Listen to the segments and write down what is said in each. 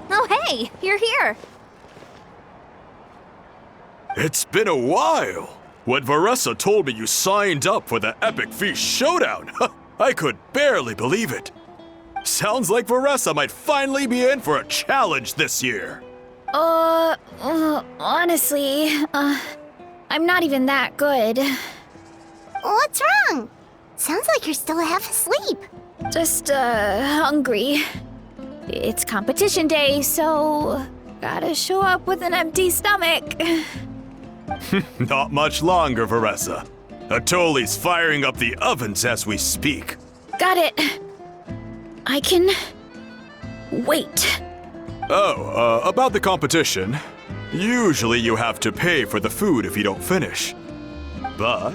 Oh, hey, you're here. It's been a while. When Varesa told me you signed up for the Epic Feast Showdown, I could barely believe it. Sounds like Varesa might finally be in for a challenge this year. Honestly, I'm not even that good. What's wrong? Sounds like you're still half asleep. Just, hungry. It's competition day, so gotta show up with an empty stomach. Not much longer, Varesa. Atoli's firing up the ovens as we speak. Got it. I can wait. Oh, about the competition. Usually you have to pay for the food if you don't finish. But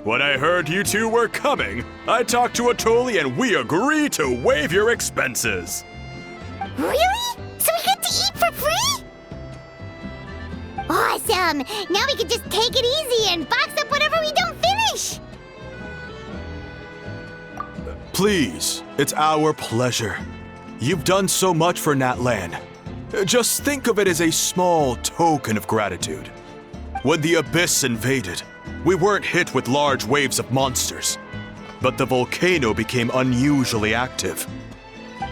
when I heard you two were coming, I talked to Atoli and we agreed to waive your expenses. Really? So we get to eat for free? Awesome! Now we can just take it easy and box up whatever we don't finish! Please, it's our pleasure. You've done so much for Natlan. Just think of it as a small token of gratitude. When the Abyss invaded, we weren't hit with large waves of monsters, but the volcano became unusually active.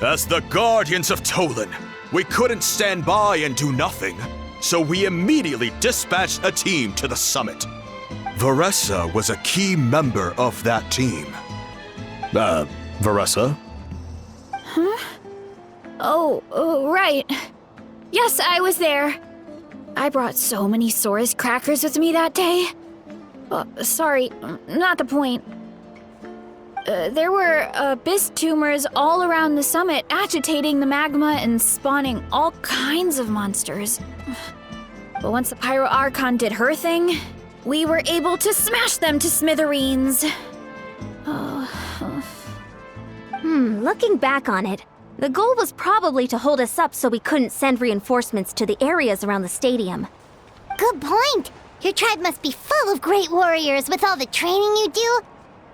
As the Guardians of Tolan, we couldn't stand by and do nothing, so we immediately dispatched a team to the summit. Varesa was a key member of that team. Varesa? Huh? Oh, right. Yes, I was there. I brought so many Sora's crackers with me that day. Sorry, not the point. There were abyss tumors all around the summit, agitating the magma and spawning all kinds of monsters. But once the Pyro Archon did her thing, we were able to smash them to smithereens. Looking back on it, the goal was probably to hold us up so we couldn't send reinforcements to the areas around the stadium. Good point! Your tribe must be full of great warriors with all the training you do.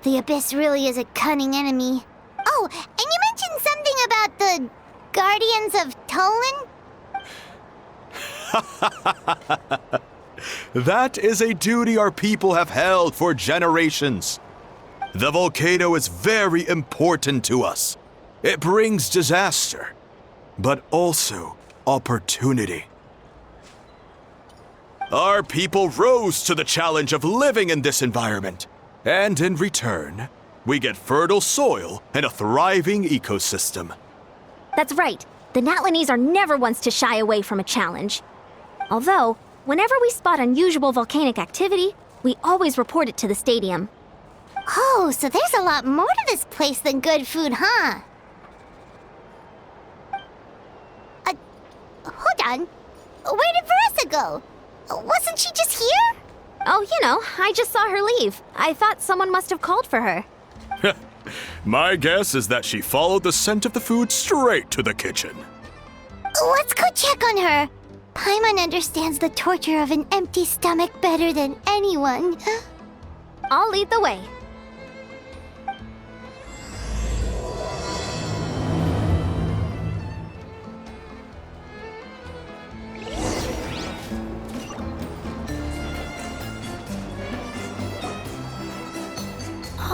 The Abyss really is a cunning enemy. Oh, and you mentioned something about the Guardians of Tolan? That is a duty our people have held for generations. The volcano is very important to us. It brings disaster, but also opportunity. Our people rose to the challenge of living in this environment, and in return, we get fertile soil and a thriving ecosystem. That's right. The Natlanese are never ones to shy away from a challenge. Although, whenever we spot unusual volcanic activity, we always report it to the stadium. Oh, so there's a lot more to this place than good food, huh? Hold on. Where did Varesa go? Wasn't she just here? Oh, I just saw her leave. I thought someone must have called for her. My guess is that she followed the scent of the food straight to the kitchen. Let's go check on her. Paimon understands the torture of an empty stomach better than anyone. I'll lead the way.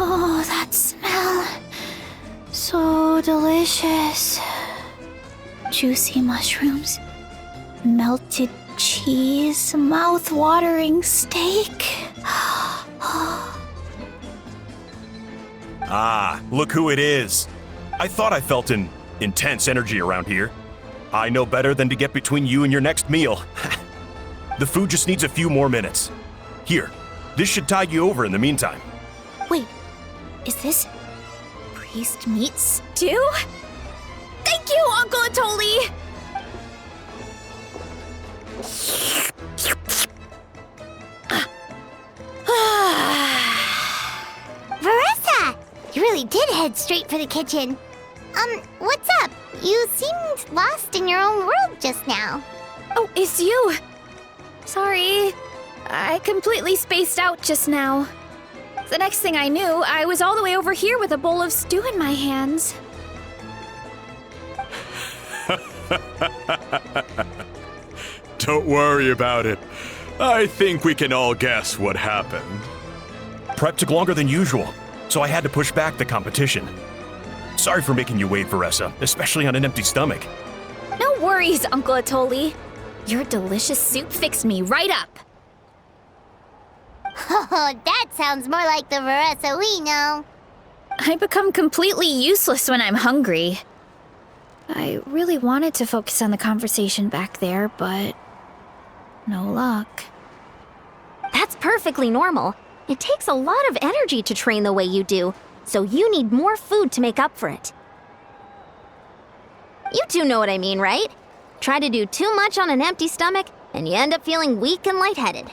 Oh, that smell. So delicious. Juicy mushrooms, melted cheese, mouth-watering steak. Ah, look who it is. I thought I felt an intense energy around here. I know better than to get between you and your next meal. The food just needs a few more minutes. Here, this should tide you over in the meantime. Wait, is this priest meat stew? Thank you, Uncle Atoli! really did head straight for the kitchen. What's up? You seemed lost in your own world just now. Oh, it's you. Sorry. I completely spaced out just now. The next thing I knew, I was all the way over here with a bowl of stew in my hands. Don't worry about it. I think we can all guess what happened. Prep took longer than usual, so I had to push back the competition. Sorry for making you wait, Varesa, especially on an empty stomach. No worries, Uncle Atoli. Your delicious soup fixed me right up. Oh, that sounds more like the Varesa we know. I become completely useless when I'm hungry. I really wanted to focus on the conversation back there, but no luck. That's perfectly normal. It takes a lot of energy to train the way you do, so you need more food to make up for it. You two know what I mean, right? Try to do too much on an empty stomach, and you end up feeling weak and lightheaded.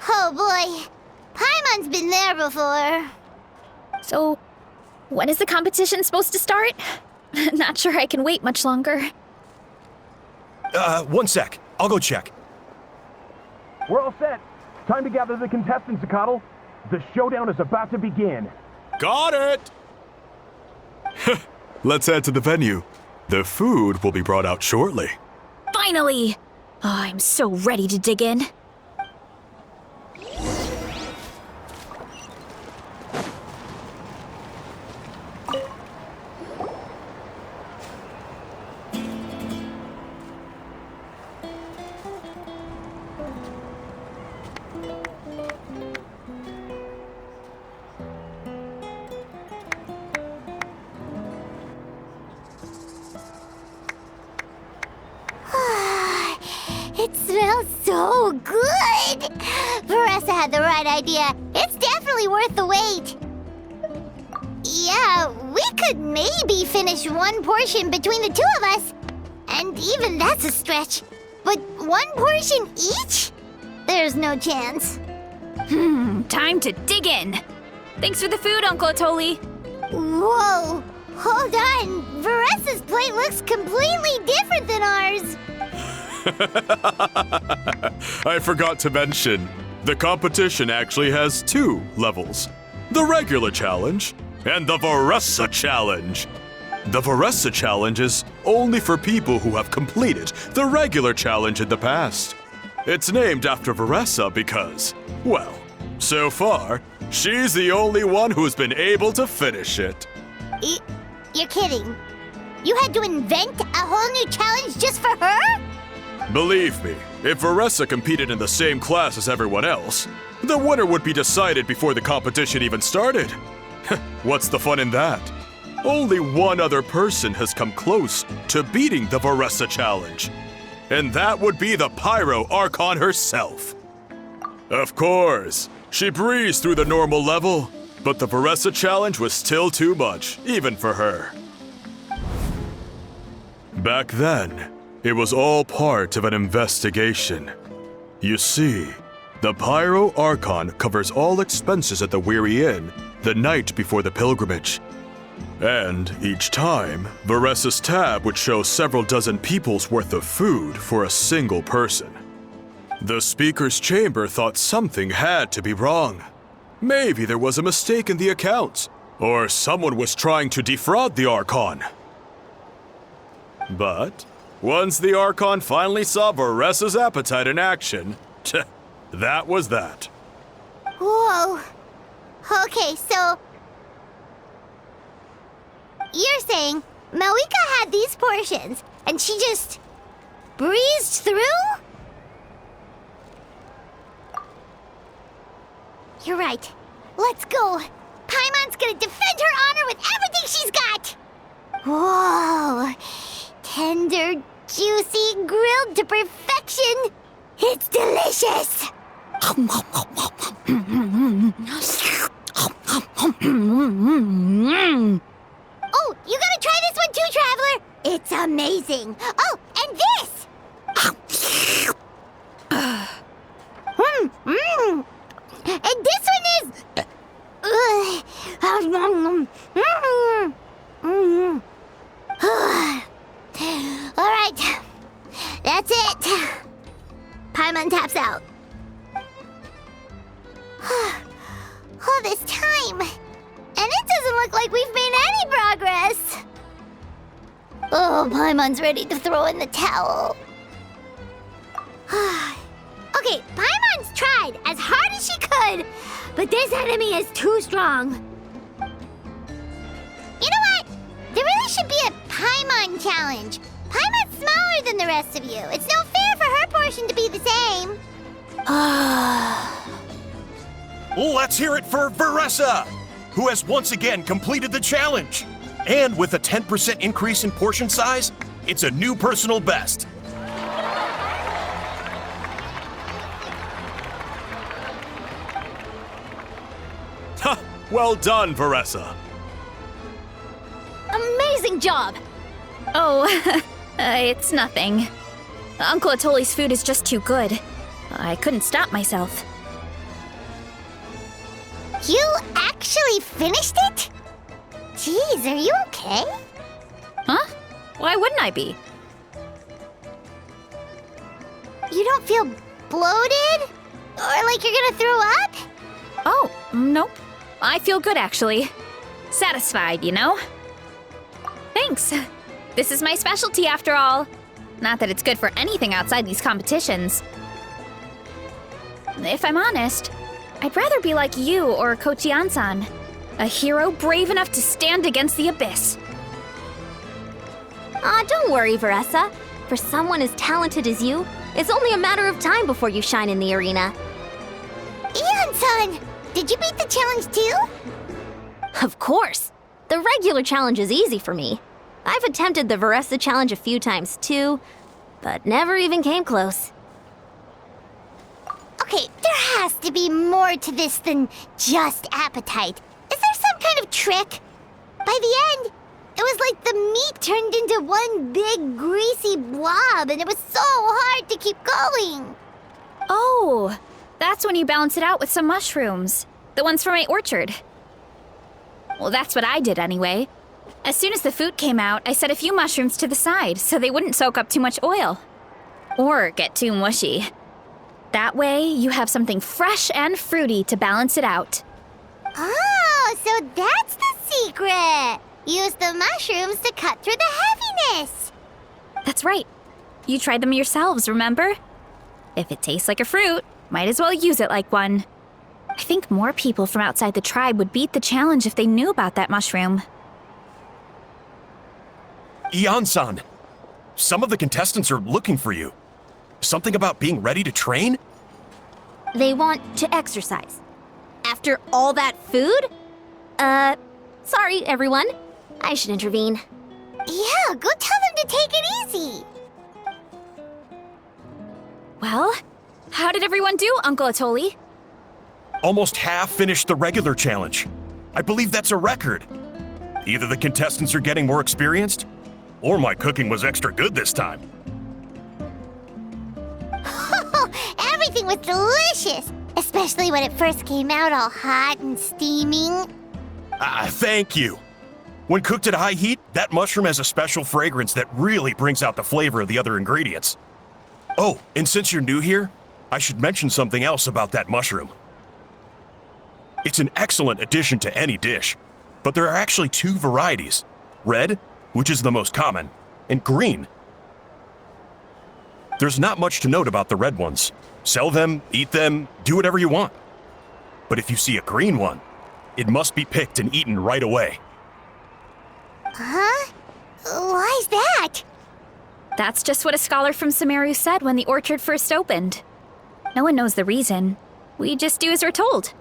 Oh boy, Paimon's been there before. So, when is the competition supposed to start? Not sure I can wait much longer. 1 sec. I'll go check. We're all set. Time to gather the contestants, Zacatl. The showdown is about to begin. Got it! Let's head to the venue. The food will be brought out shortly. Finally! Oh, I'm so ready to dig in. It smells so good! Varesa had the right idea. It's definitely worth the wait. Yeah, we could maybe finish one portion between the two of us. And even that's a stretch. But one portion each? There's no chance. Time to dig in. Thanks for the food, Uncle Atoli. Whoa! Hold on! Varesa's plate looks completely different than ours! I forgot to mention, the competition actually has 2 levels. The regular challenge and the Varesa challenge. The Varesa challenge is only for people who have completed the regular challenge in the past. It's named after Varesa because, well, so far, she's the only one who's been able to finish it. You're kidding. You had to invent a whole new challenge just for her? Believe me, if Varesa competed in the same class as everyone else, the winner would be decided before the competition even started. What's the fun in that? Only one other person has come close to beating the Varesa challenge, and that would be the Pyro Archon herself. Of course, she breezed through the normal level, but the Varesa challenge was still too much, even for her. Back then, it was all part of an investigation. You see, the Pyro Archon covers all expenses at the Weary Inn the night before the pilgrimage. And each time, Varesa's tab would show several dozen people's worth of food for a single person. The speaker's chamber thought something had to be wrong. Maybe there was a mistake in the accounts, or someone was trying to defraud the Archon. But once the Archon finally saw Varesa's appetite in action, that was that. Whoa. Okay, so... You're saying Malika had these portions, and she just breezed through? You're right. Let's go. Paimon's gonna defend her honor with everything she's got! Whoa. Tender, juicy, grilled to perfection. It's delicious! Oh, you gotta try this one too, Traveler! It's amazing! Oh, and this! And this one is... Paimon taps out. All this time, and it doesn't look like we've made any progress. Oh, Paimon's ready to throw in the towel. Okay, Paimon's tried as hard as she could, but this enemy is too strong. You know what? There really should be a Paimon challenge. Paimon's smaller than the rest of you. It's no fair for her portion to be the same. Let's hear it for Varesa, who has once again completed the challenge. And with a 10% increase in portion size, it's a new personal best. Ha! Well done, Varesa. Amazing job! Oh, it's nothing. Uncle Atoli's food is just too good. I couldn't stop myself. You actually finished it? Jeez, are you okay? Huh? Why wouldn't I be? You don't feel bloated? Or like you're gonna throw up? Oh, nope. I feel good, actually. Satisfied, you know? Thanks. This is my specialty, after all. Not that it's good for anything outside these competitions. If I'm honest, I'd rather be like you or Kochian-san, a hero brave enough to stand against the abyss. Don't worry, Varesa. For someone as talented as you, it's only a matter of time before you shine in the arena. Ian-san, did you beat the challenge too? Of course! The regular challenge is easy for me. I've attempted the Varesa challenge a few times too, but never even came close. Okay, there has to be more to this than just appetite. Is there some kind of trick? By the end, it was like the meat turned into one big greasy blob, and it was so hard to keep going. Oh, that's when you balance it out with some mushrooms. The ones from my orchard. Well, that's what I did anyway. As soon as the food came out, I set a few mushrooms to the side so they wouldn't soak up too much oil. Or get too mushy. That way, you have something fresh and fruity to balance it out. Oh, so that's the secret! Use the mushrooms to cut through the heaviness! That's right. You tried them yourselves, remember? If it tastes like a fruit, might as well use it like one. I think more people from outside the tribe would beat the challenge if they knew about that mushroom. Ian-san, some of the contestants are looking for you. Something about being ready to train? They want to exercise. After all that food? Sorry, everyone. I should intervene. Yeah, go tell them to take it easy! Well, how did everyone do, Uncle Atoli? Almost half finished the regular challenge. I believe that's a record. Either the contestants are getting more experienced, or my cooking was extra good this time. Everything was delicious! Especially when it first came out all hot and steaming. Thank you. When cooked at high heat, that mushroom has a special fragrance that really brings out the flavor of the other ingredients. Oh, and since you're new here, I should mention something else about that mushroom. It's an excellent addition to any dish, but there are actually two varieties. Red, which is the most common, and green. There's not much to note about the red ones. Sell them, eat them, do whatever you want. But if you see a green one, it must be picked and eaten right away. Huh? Why's that? That's just what a scholar from Sumeru said when the orchard first opened. No one knows the reason. We just do as we're told.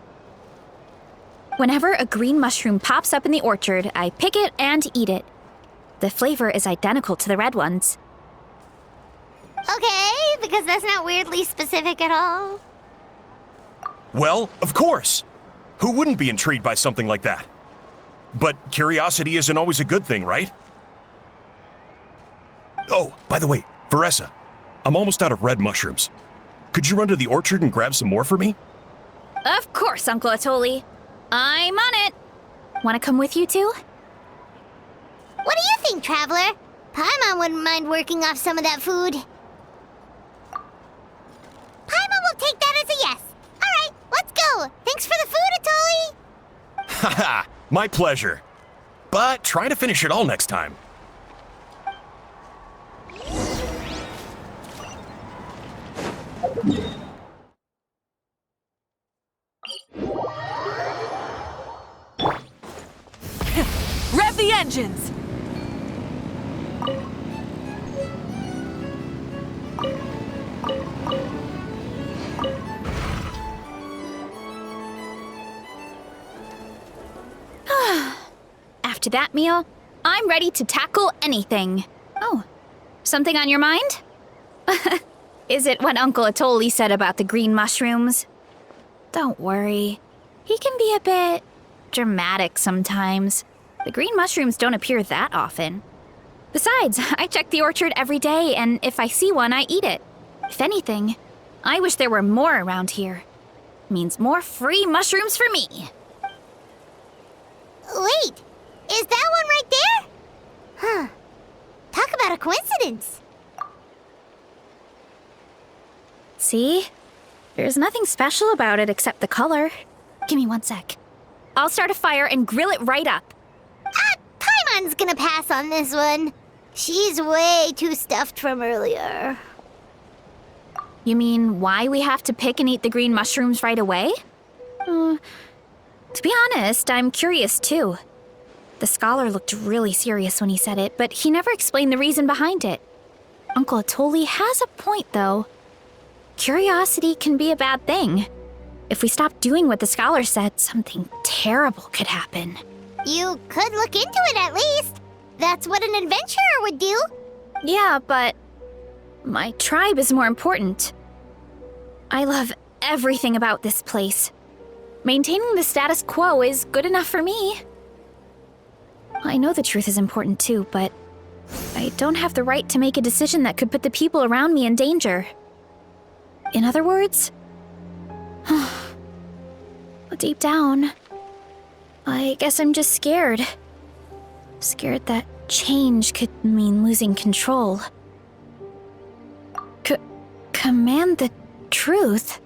Whenever a green mushroom pops up in the orchard, I pick it and eat it. The flavor is identical to the red ones. Okay, because that's not weirdly specific at all. Well, of course. Who wouldn't be intrigued by something like that? But curiosity isn't always a good thing, right? Oh, by the way, Varesa, I'm almost out of red mushrooms. Could you run to the orchard and grab some more for me? Of course, Uncle Atoli. I'm on it. Want to come with you too? What do you think, Traveler? Paimon wouldn't mind working off some of that food. Haha, my pleasure. But try to finish it all next time. Rev the engines! After that meal, I'm ready to tackle anything. Oh, something on your mind? Is it what Uncle Atoli said about the green mushrooms? Don't worry. He can be a bit dramatic sometimes. The green mushrooms don't appear that often. Besides, I check the orchard every day, and if I see one, I eat it. If anything, I wish there were more around here. Means more free mushrooms for me. Wait, is that one right there? Huh. Talk about a coincidence. See? There's nothing special about it except the color. Give me 1 sec. I'll start a fire and grill it right up. Paimon's gonna pass on this one. She's way too stuffed from earlier. You mean why we have to pick and eat the green mushrooms right away? To be honest, I'm curious too. The scholar looked really serious when he said it, but he never explained the reason behind it. Uncle Atoli has a point, though. Curiosity can be a bad thing. If we stop doing what the scholar said, something terrible could happen. You could look into it at least. That's what an adventurer would do. Yeah, but my tribe is more important. I love everything about this place. Maintaining the status quo is good enough for me. I know the truth is important too, but I don't have the right to make a decision that could put the people around me in danger. In other words, deep down, I guess I'm just scared. Scared that change could mean losing control. Command the truth?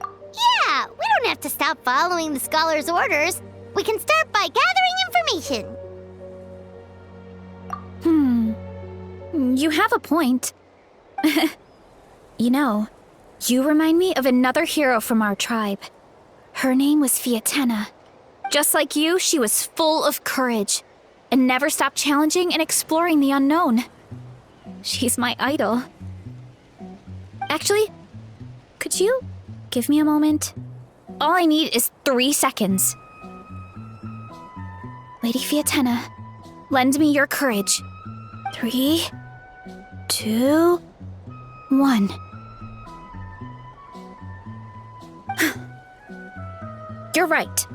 Yeah, we don't have to stop following the scholar's orders. We can start by gathering information. You have a point. You know, you remind me of another hero from our tribe. Her name was Fiatena. Just like you, she was full of courage and never stopped challenging and exploring the unknown. She's my idol. Actually, could you give me a moment? All I need is 3 seconds. Lady Fiatena, lend me your courage. 3, 2, 1. You're right.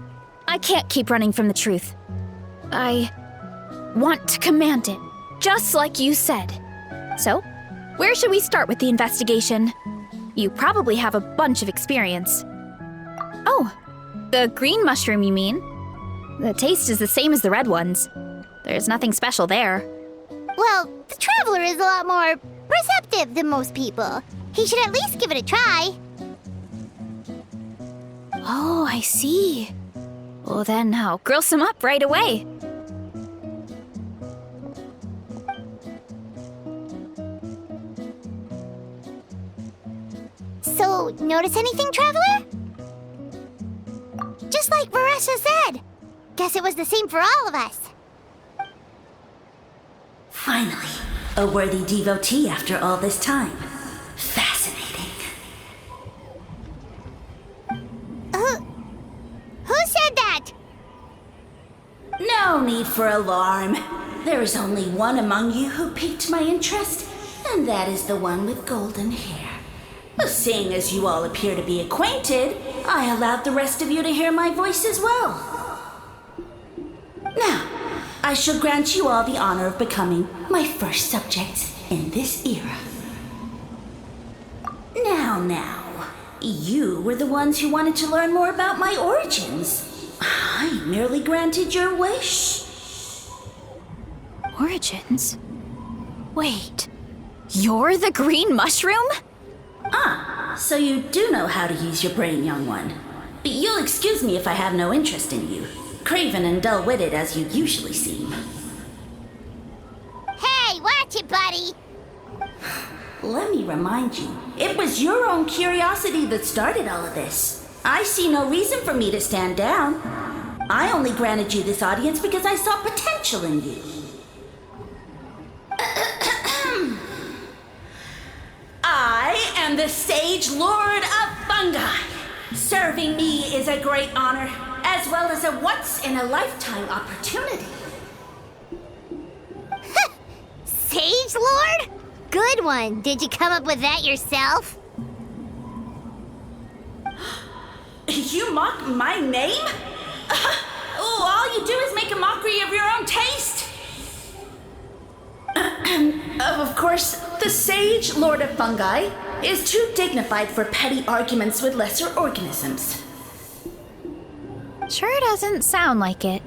I can't keep running from the truth. I want to command it, just like you said. So, where should we start with the investigation? You probably have a bunch of experience. Oh, the green mushroom, you mean? The taste is the same as the red ones. There's nothing special there. Well, the traveler is a lot more perceptive than most people. He should at least give it a try. Oh, I see. Well, then I'll grill some up right away. So, notice anything, traveler? Just like Varesa said. Guess it was the same for all of us. Finally, a worthy devotee after all this time. Fascinating. Who said that? No need for alarm. There is only one among you who piqued my interest, and that is the one with golden hair. Seeing as you all appear to be acquainted, I allowed the rest of you to hear my voice as well. Now, I shall grant you all the honor of becoming my first subjects in this era. Now, you were the ones who wanted to learn more about my origins. I merely granted your wish. Origins? Wait, you're the green mushroom? So you do know how to use your brain, young one. But you'll excuse me if I have no interest in you, craven and dull-witted as you usually seem. Hey, watch it, buddy! Let me remind you, it was your own curiosity that started all of this. I see no reason for me to stand down. I only granted you this audience because I saw potential in you. I am the Sage Lord of Fungi. Serving me is a great honor, as well as a once-in-a-lifetime opportunity. Sage Lord? Good one. Did you come up with that yourself? You mock my name? All you do is make a mockery of your own taste. Of course, the Sage Lord of Fungi is too dignified for petty arguments with lesser organisms. Sure doesn't sound like it.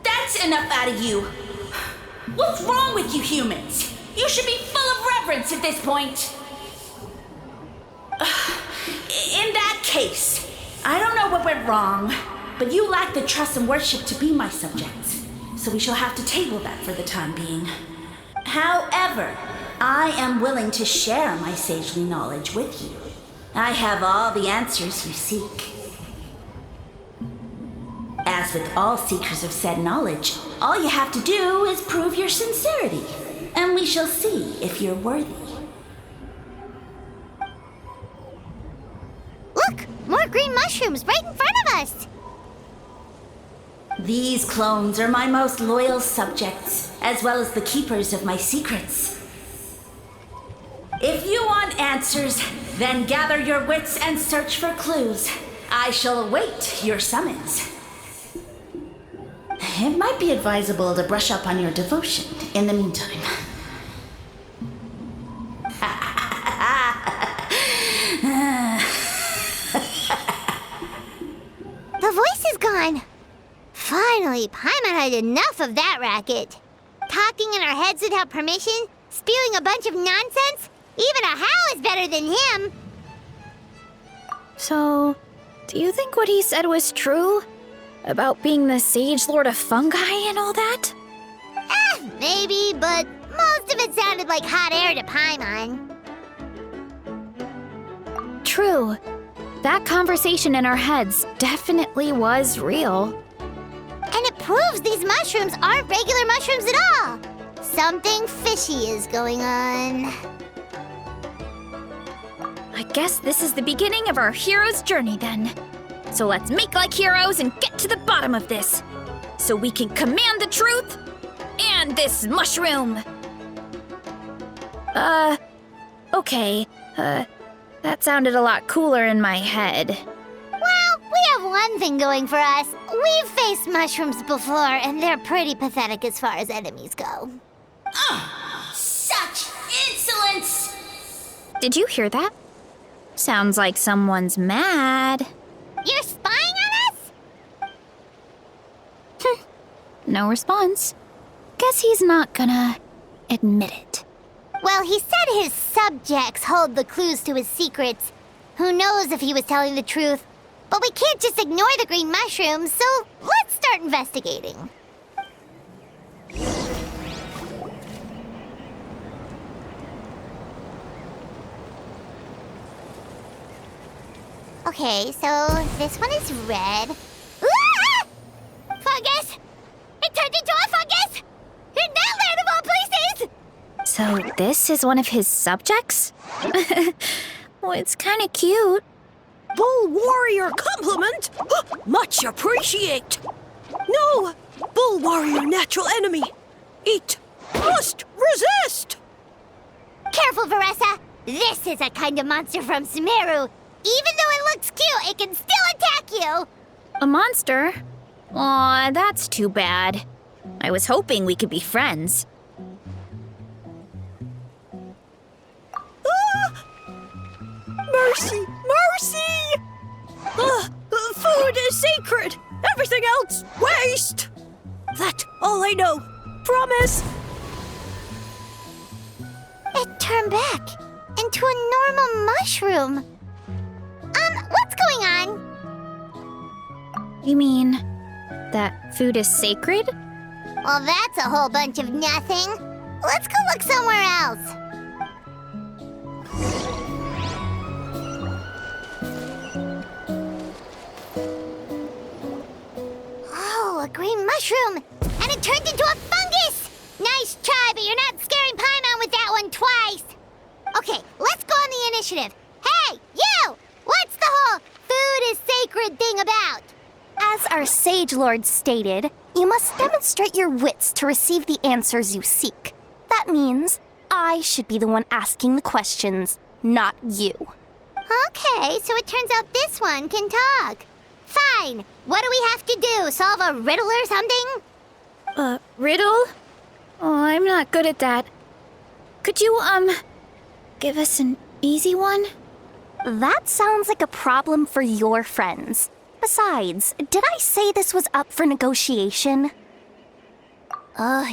That's enough out of you. What's wrong with you humans? You should be full of reverence at this point. In that case, I don't know what went wrong, but you lack the trust and worship to be my subjects, so we shall have to table that for the time being. However, I am willing to share my sagely knowledge with you. I have all the answers you seek. As with all seekers of said knowledge, all you have to do is prove your sincerity, and we shall see if you're worthy. Look! More green mushrooms right in front of us! These clones are my most loyal subjects, as well as the keepers of my secrets. If you want answers, then gather your wits and search for clues. I shall await your summons. It might be advisable to brush up on your devotion in the meantime. The voice is gone. Finally, Paimon had enough of that racket. Talking in our heads without permission, spewing a bunch of nonsense. Even a howl is better than him. So, do you think what he said was true? About being the Sage Lord of Fungi and all that? Maybe, but most of it sounded like hot air to Paimon. True. That conversation in our heads definitely was real. And it proves these mushrooms aren't regular mushrooms at all. Something fishy is going on. I guess this is the beginning of our hero's journey then. So let's make like heroes and get to the bottom of this, so we can command the truth and this mushroom. Okay. That sounded a lot cooler in my head. Well, we have one thing going for us. We've faced mushrooms before, and they're pretty pathetic as far as enemies go. Such insolence! Did you hear that? Sounds like someone's mad. You're spying on us? No response. Guess he's not gonna admit it. Well, he said his subjects hold the clues to his secrets. Who knows if he was telling the truth? But we can't just ignore the green mushrooms, so let's start investigating. Okay, so this one is red. Ah! Fungus! It turned into a fungus! In that land of all places! So this is one of his subjects? Well, it's kind of cute. Bull warrior compliment? Much appreciate. No, bull warrior natural enemy. Eat, must resist. Careful, Varesa! This is a kind of monster from Sumeru. Even though it looks cute, it can still attack you! A monster? Aw, that's too bad. I was hoping we could be friends. Mercy, mercy! Food is sacred. Everything else, waste. That's all I know. Promise. It turned back into a normal mushroom. What's going on? You mean that food is sacred? Well, that's a whole bunch of nothing. Let's go look somewhere else. Oh, a green mushroom! And it turned into a fungus! Nice try, but you're not scaring Paimon with that one twice! Okay, let's go on the initiative. Hey, you! What's the whole food is sacred thing about? As our Sage Lord stated, you must demonstrate your wits to receive the answers you seek. That means I should be the one asking the questions, not you. Okay, so it turns out this one can talk. Fine. What do we have to do? Solve a riddle or something? Riddle? Oh, I'm not good at that. Could you, give us an easy one? That sounds like a problem for your friends. Besides, did I say this was up for negotiation?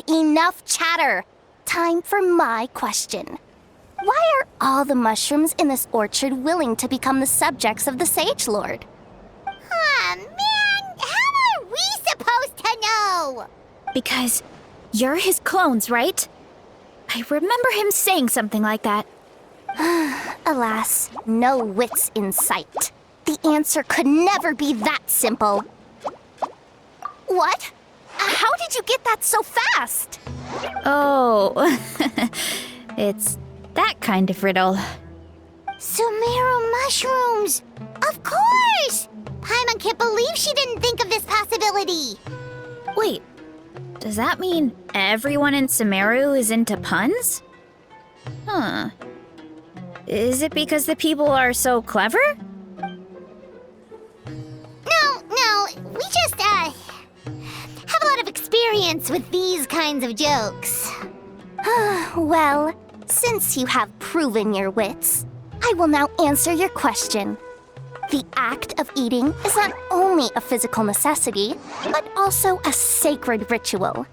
Enough chatter. Time for my question. Why are all the mushrooms in this orchard willing to become the subjects of the Sage Lord? Man, how are we supposed to know? Because you're his clones, right? I remember him saying something like that. Alas, no wits in sight. The answer could never be that simple. What? How did you get that so fast? Oh, it's that kind of riddle. Sumeru mushrooms! Of course! Paimon can't believe she didn't think of this possibility. Wait, does that mean everyone in Sumeru is into puns? Huh. Is it because the people are so clever? No, we just, have a lot of experience with these kinds of jokes. Well, since you have proven your wits, I will now answer your question. The act of eating is not only a physical necessity, but also a sacred ritual.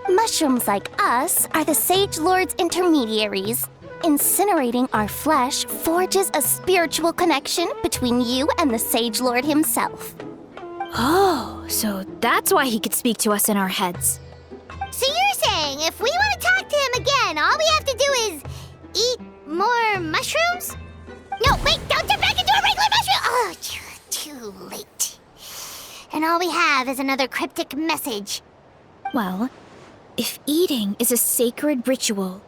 Mushrooms like us are the Sage Lord's intermediaries. Incinerating our flesh forges a spiritual connection between you and the Sage Lord himself. Oh, so that's why he could speak to us in our heads. So you're saying if we want to talk to him again, all we have to do is eat more mushrooms? No, wait, don't turn back into a regular mushroom! Oh, too late. And all we have is another cryptic message. Well, if eating is a sacred ritual,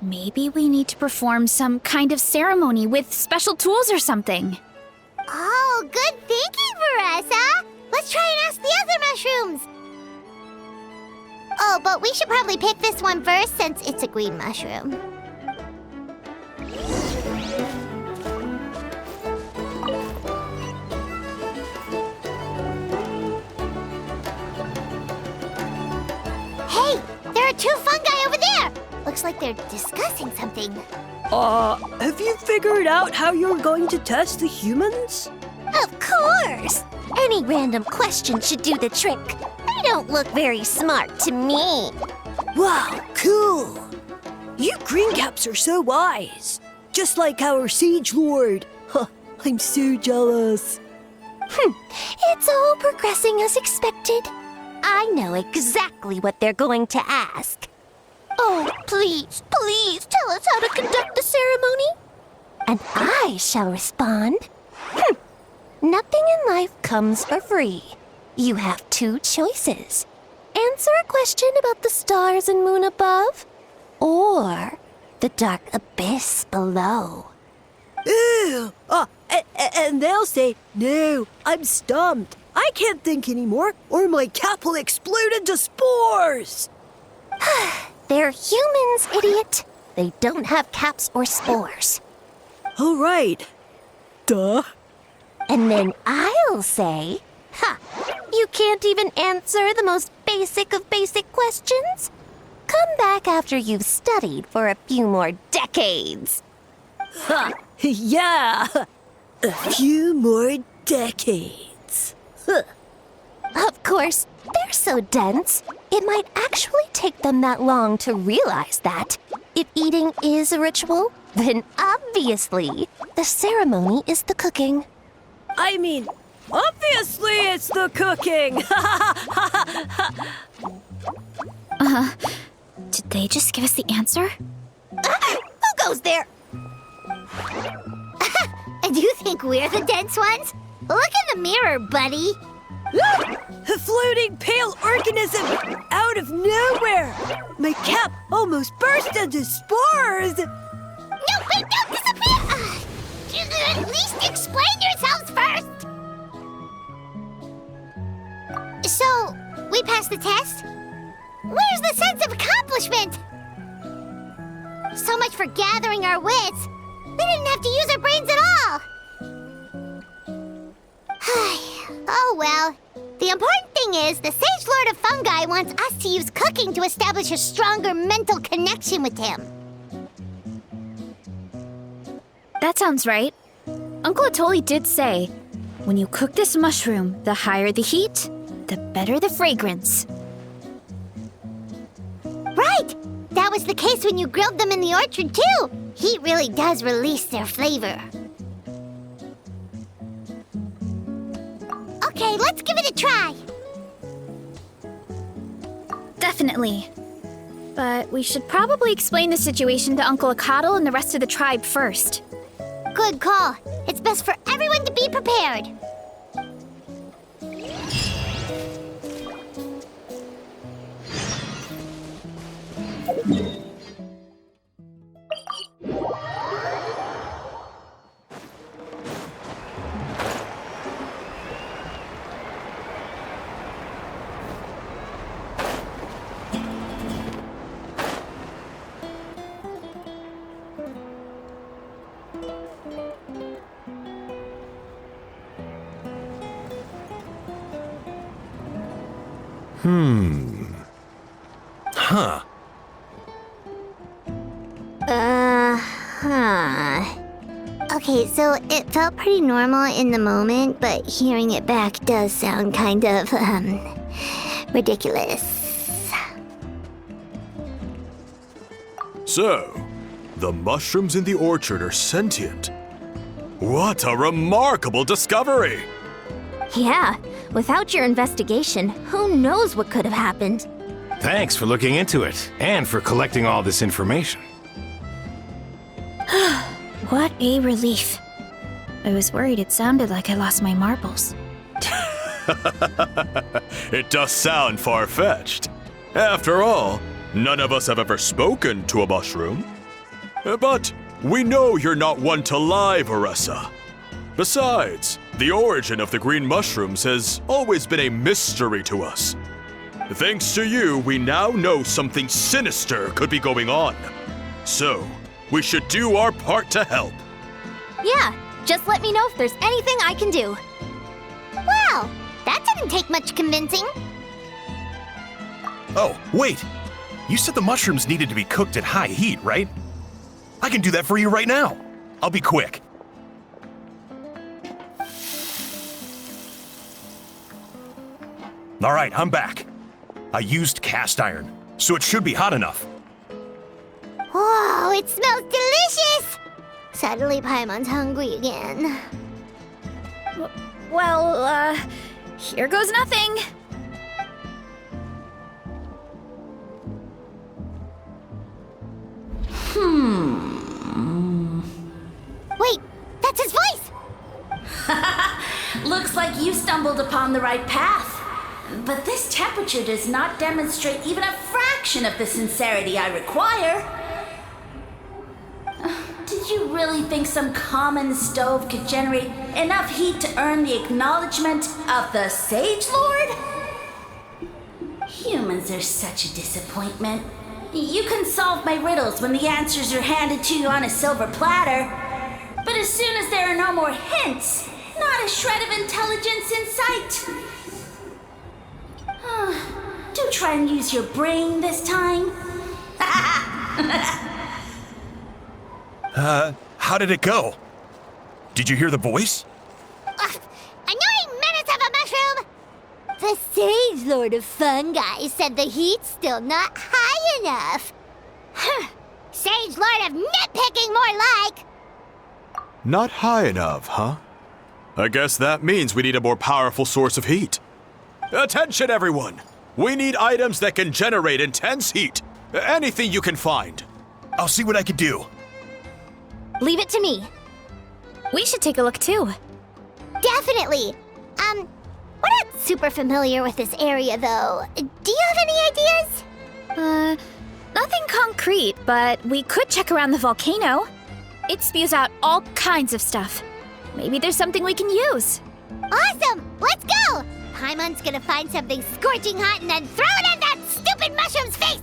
maybe we need to perform some kind of ceremony with special tools or something. Oh, good thinking, Varesa! Let's try and ask the other mushrooms! Oh, but we should probably pick this one first since it's a green mushroom. Hey, there are two fungi over there! Looks like they're discussing something. Have you figured out how you're going to test the humans? Of course! Any random question should do the trick. They don't look very smart to me. Wow, cool! You greencaps are so wise. Just like our Sage Lord. Huh, I'm so jealous. It's all progressing as expected. I know exactly what they're going to ask. Oh, please tell us how to conduct the ceremony. And I shall respond. Nothing in life comes for free. You have two choices. Answer a question about the stars and moon above, or the dark abyss below. Ew! And they'll say, no, I'm stumped. I can't think anymore, or my cap will explode into spores. They're humans, idiot. They don't have caps or spores. All right. Duh. And then I'll say, you can't even answer the most basic of basic questions? Come back after you've studied for a few more decades. Ha! Yeah! A few more decades. Of course, they're so dense, it might actually take them that long to realize that. If eating is a ritual, then obviously the ceremony is the cooking. I mean, Obviously, it's the cooking. Did they just give us the answer? Who goes there? And you think we're the dense ones? Look in the mirror, buddy. A floating pale organism out of nowhere. My cap almost burst into spores. No, wait, don't disappear! At least explain yourselves first! So, we passed the test? Where's the sense of accomplishment? So much for gathering our wits. We didn't have to use our brains at all. Oh well. The important thing is, the Sage Lord of Fungi wants us to use cooking to establish a stronger mental connection with him. That sounds right. Uncle Atoli did say, when you cook this mushroom, the higher the heat, the better the fragrance. Right! That was the case when you grilled them in the orchard, too. Heat really does release their flavor. Okay, let's give it a try. Definitely. But we should probably explain the situation to Uncle Akatl and the rest of the tribe first. Good call. It's best for everyone to be prepared. Huh. Okay, so it felt pretty normal in the moment, but hearing it back does sound kind of, ridiculous. So, the mushrooms in the orchard are sentient. What a remarkable discovery! Yeah, without your investigation, who knows what could have happened? Thanks for looking into it, and for collecting all this information. What a relief. I was worried it sounded like I lost my marbles. It does sound far-fetched. After all, none of us have ever spoken to a mushroom. But we know you're not one to lie, Varesa. Besides, the origin of the green mushrooms has always been a mystery to us. Thanks to you, we now know something sinister could be going on. So, we should do our part to help. Yeah, just let me know if there's anything I can do. Wow, that didn't take much convincing. Oh, wait! You said the mushrooms needed to be cooked at high heat, right? I can do that for you right now. I'll be quick. All right, I'm back. I used cast iron, so it should be hot enough. Whoa, it smells delicious! Suddenly Paimon's hungry again. Well, here goes nothing. Wait, that's his voice! Looks like you stumbled upon the right path. But this temperature does not demonstrate even a fraction of the sincerity I require. Did you really think some common stove could generate enough heat to earn the acknowledgement of the Sage Lord? Humans are such a disappointment. You can solve my riddles when the answers are handed to you on a silver platter. But as soon as there are no more hints, not a shred of intelligence in sight. Do try and use your brain this time. How did it go? Did you hear the voice? Annoying menace of a mushroom! The Sage Lord of Fungi said the heat's still not high enough. Sage Lord of Nitpicking, more like! Not high enough, huh? I guess that means we need a more powerful source of heat. Attention, everyone! We need items that can generate intense heat. Anything you can find. I'll see what I can do. Leave it to me. We should take a look too. Definitely. We're not super familiar with this area, though. Do you have any ideas? Nothing concrete, but we could check around the volcano. It spews out all kinds of stuff. Maybe there's something we can use. Awesome! Let's go! Paimon's gonna find something scorching hot and then throw it at that stupid mushroom's face!